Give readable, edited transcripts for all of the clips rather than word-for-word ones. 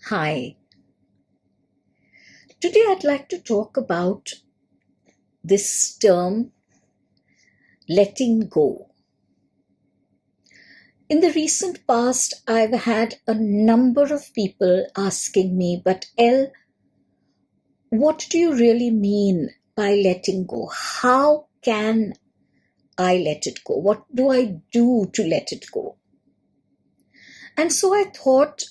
Hi. Today I'd like to talk about this term, letting go. In the recent past, I've had a number of people asking me, but what do you really mean by letting go? How can I let it go? What do I do to let it go? And so I thought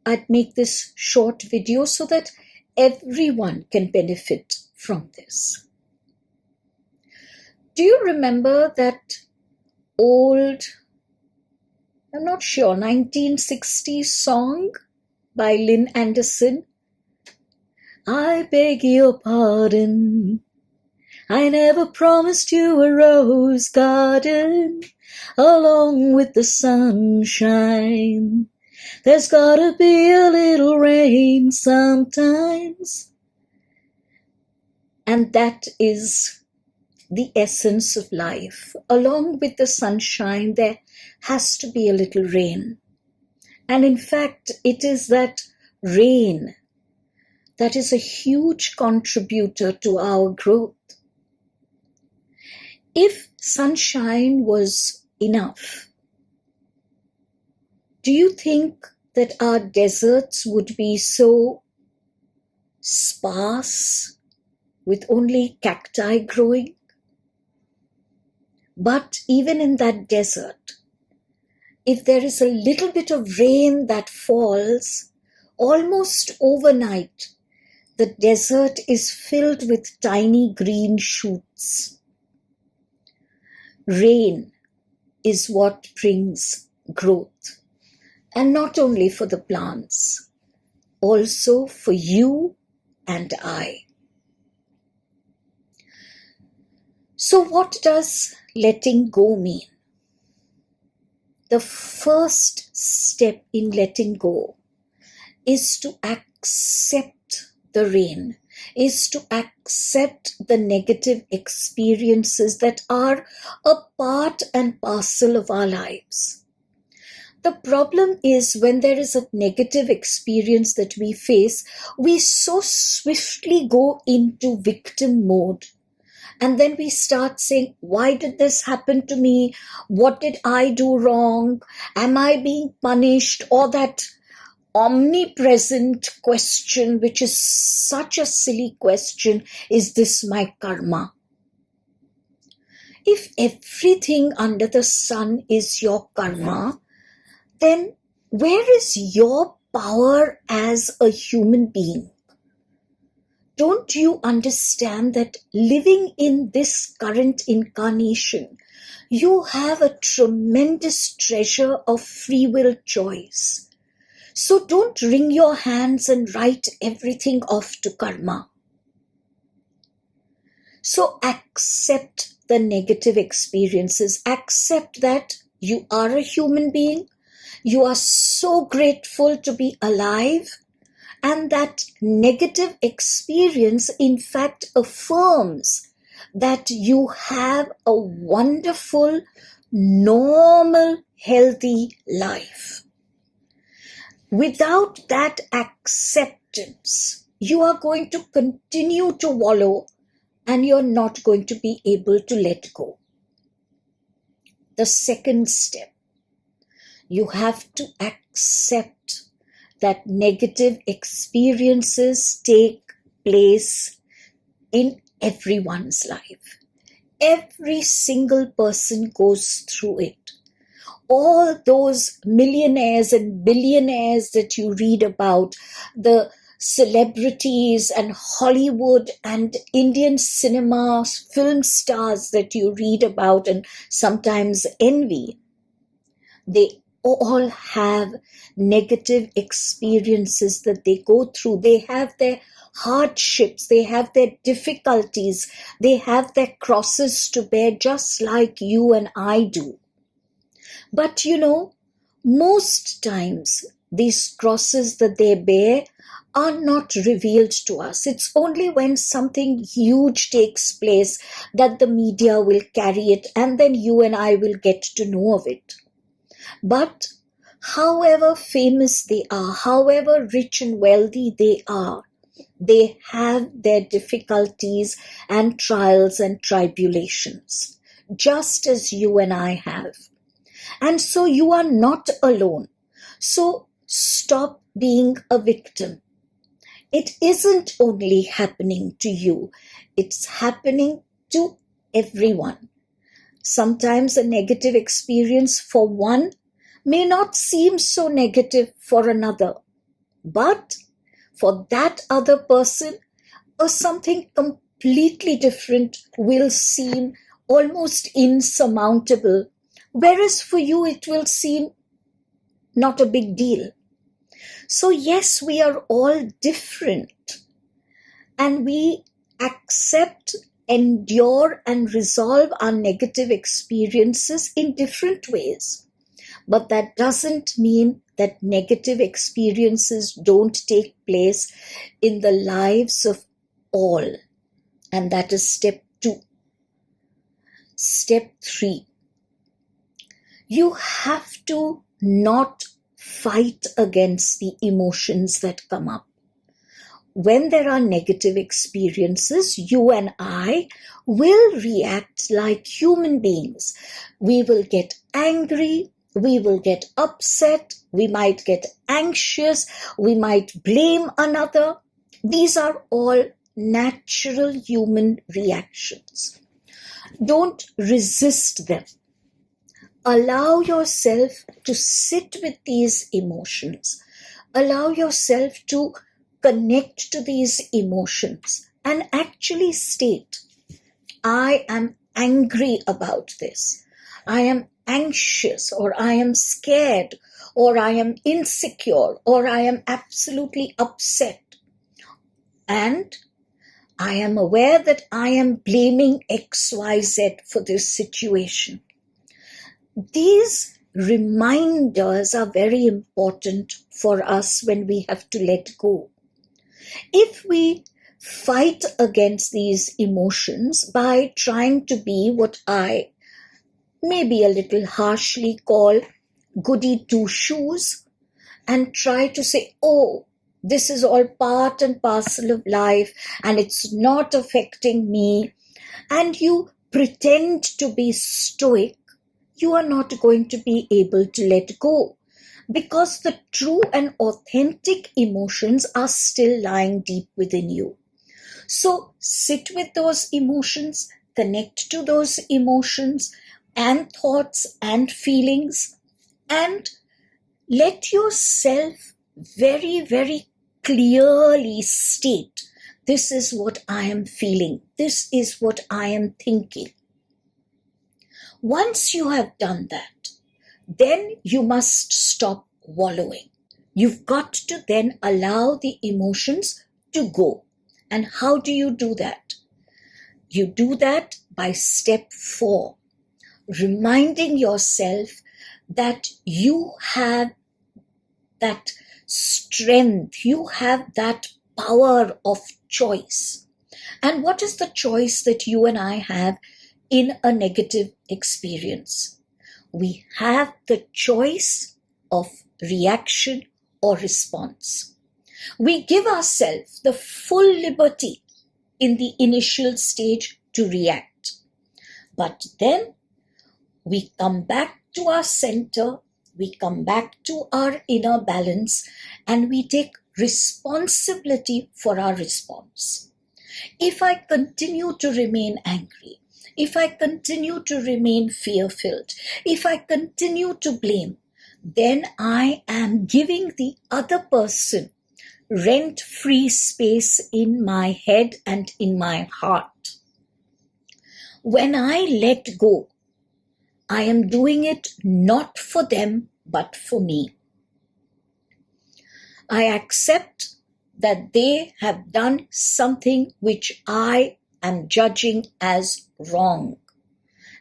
I'd make this short video so that everyone can benefit from this. Do you remember that old, I'm not sure, 1960s song by Lynn Anderson? I beg your pardon, I never promised you a rose garden along with the sunshine. There's gotta be a little rain sometimes. And that is the essence of life. Along with the sunshine, there has to be a little rain. And in fact, it is that rain that is a huge contributor to our growth. If sunshine was enough, do you think that our deserts would be so sparse with only cacti growing? But even in that desert, if there is a little bit of rain that falls, almost overnight, the desert is filled with tiny green shoots. Rain is what brings growth. And not only for the plants, also for you and I. So what does letting go mean? The first step in letting go is to accept the rain, is to accept the negative experiences that are a part and parcel of our lives. The problem is when there is a negative experience that we face, we so swiftly go into victim mode. And then we start saying, why did this happen to me? What did I do wrong? Am I being punished? Or that omnipresent question, which is such a silly question, is this my karma? If everything under the sun is your karma, then where is your power as a human being? Don't you understand that living in this current incarnation, you have a tremendous treasure of free will choice? So don't wring your hands and write everything off to karma. So accept the negative experiences. Accept that you are a human being. You are so grateful to be alive, and that negative experience in fact affirms that you have a wonderful, normal, healthy life. Without that acceptance, you are going to continue to wallow and you're not going to be able to let go. The second step, you have to accept that negative experiences take place in everyone's life. Every single person goes through it. All those millionaires and billionaires that you read about, the celebrities and Hollywood and Indian cinema film stars that you read about and sometimes envy, they all have negative experiences that they go through. They have their hardships, they have their difficulties, they have their crosses to bear just like you and I do. But most times these crosses that they bear are not revealed to us. It's only when something huge takes place that the media will carry it, and then you and I will get to know of it. But However famous they are, however rich and wealthy they are, they have their difficulties and trials and tribulations, just as you and I have. And so you are not alone. So stop being a victim. It isn't only happening to you, it's happening to everyone. Sometimes a negative experience for one may not seem so negative for another, but for that other person, something completely different will seem almost insurmountable, whereas for you it will seem not a big deal. So yes, we are all different, and we accept, endure, and resolve our negative experiences in different ways. But that doesn't mean that negative experiences don't take place in the lives of all. And that is step 2. Step 3. You have to not fight against the emotions that come up. When there are negative experiences, you and I will react like human beings. We will get angry, we will get upset, we might get anxious, we might blame another. These are all natural human reactions. Don't resist them. Allow yourself to sit with these emotions. Allow yourself to connect to these emotions and actually state, I am angry about this. I am anxious, or I am scared, or I am insecure, or I am absolutely upset. And I am aware that I am blaming XYZ for this situation. These reminders are very important for us when we have to let go. If we fight against these emotions by trying to be what I maybe a little harshly call goody two-shoes, and try to say, oh, this is all part and parcel of life and it's not affecting me, and you pretend to be stoic, you are not going to be able to let go, because the true and authentic emotions are still lying deep within you. So sit with those emotions, connect to those emotions and thoughts and feelings, and let yourself very, very clearly state, this is what I am feeling, this is what I am thinking. Once you have done that, then you must stop wallowing. You've got to then allow the emotions to go. And how do you do that? You do that by step 4, reminding yourself that you have that strength, you have that power of choice. And what is the choice that you and I have in a negative experience? We have the choice of reaction or response. We give ourselves the full liberty in the initial stage to react. But then we come back to our center, we come back to our inner balance, and we take responsibility for our response. If I continue to remain angry, if I continue to remain fear-filled, if I continue to blame, then I am giving the other person rent-free space in my head and in my heart. When I let go, I am doing it not for them, but for me. I accept that they have done something which I am judging as wrong.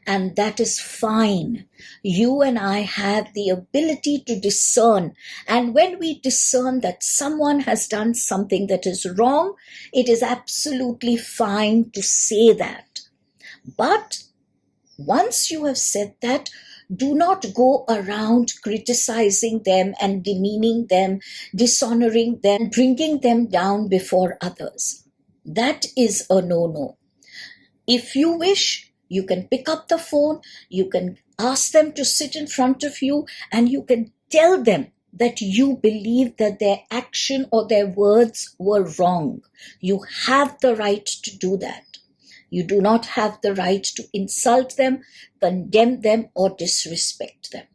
And that is fine. You and I have the ability to discern. And when we discern that someone has done something that is wrong, it is absolutely fine to say that. But once you have said that, Do not go around criticizing them and demeaning them, dishonoring them, bringing them down before others. That is a no-no. If you wish, you can pick up the phone, you can ask them to sit in front of you, and you can tell them that you believe that their action or their words were wrong. You have the right to do that. You do not have the right to insult them, condemn them, or disrespect them.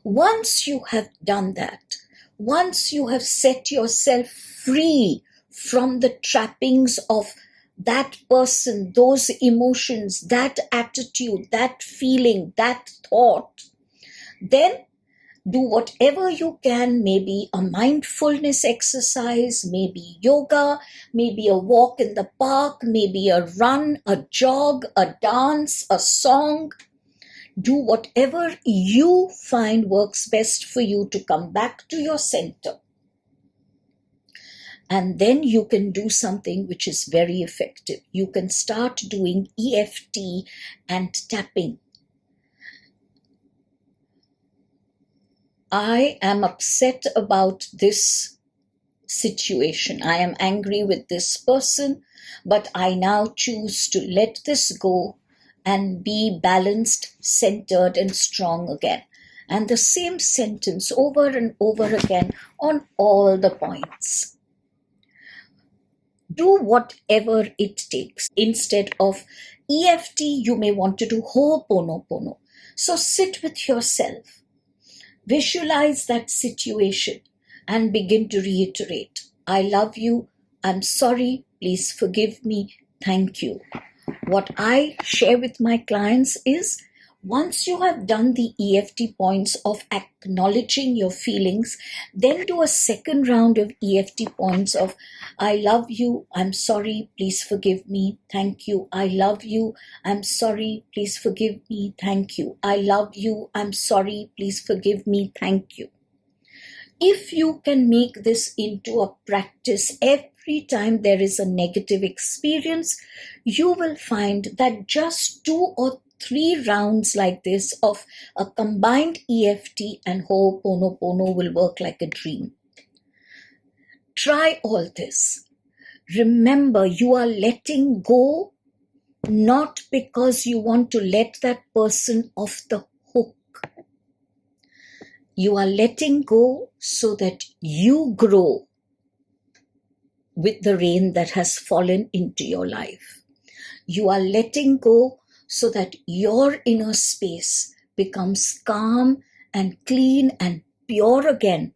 Once you have done that, once you have set yourself free from the trappings of that person, those emotions, that attitude, that feeling, that thought, then do whatever you can, maybe a mindfulness exercise, maybe yoga, maybe a walk in the park, maybe a run, a jog, a dance, a song. Do whatever you find works best for you to come back to your center. And then you can do something which is very effective. You can start doing EFT and tapping. I am upset about this situation. I am angry with this person, but I now choose to let this go and be balanced, centered, and strong again. And the same sentence over and over again on all the points. Do whatever it takes. Instead of EFT, you may want to do Ho'oponopono. So sit with yourself. Visualize that situation and begin to reiterate, I love you, I'm sorry, please forgive me, thank you. What I share with my clients is, once you have done the EFT points of acknowledging your feelings, then do a second round of EFT points of, I love you, I'm sorry, please forgive me, thank you. I love you, I'm sorry, please forgive me, thank you. I love you, I'm sorry, please forgive me, thank you. If you can make this into a practice every time there is a negative experience, you will find that just 2 or 3 rounds like this of a combined EFT and Ho'oponopono will work like a dream. Try all this. Remember, you are letting go not because you want to let that person off the hook. You are letting go so that you grow with the rain that has fallen into your life. You are letting go so that your inner space becomes calm and clean and pure again,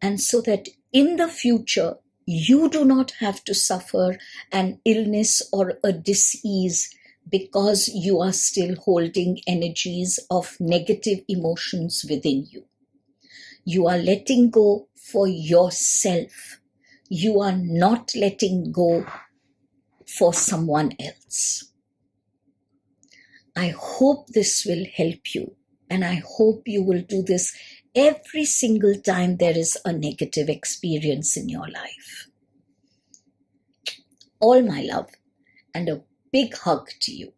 and so that in the future you do not have to suffer an illness or a disease because you are still holding energies of negative emotions within you. You are letting go for yourself. You are not letting go for someone else. I hope this will help you, and I hope you will do this every single time there is a negative experience in your life. All my love and a big hug to you.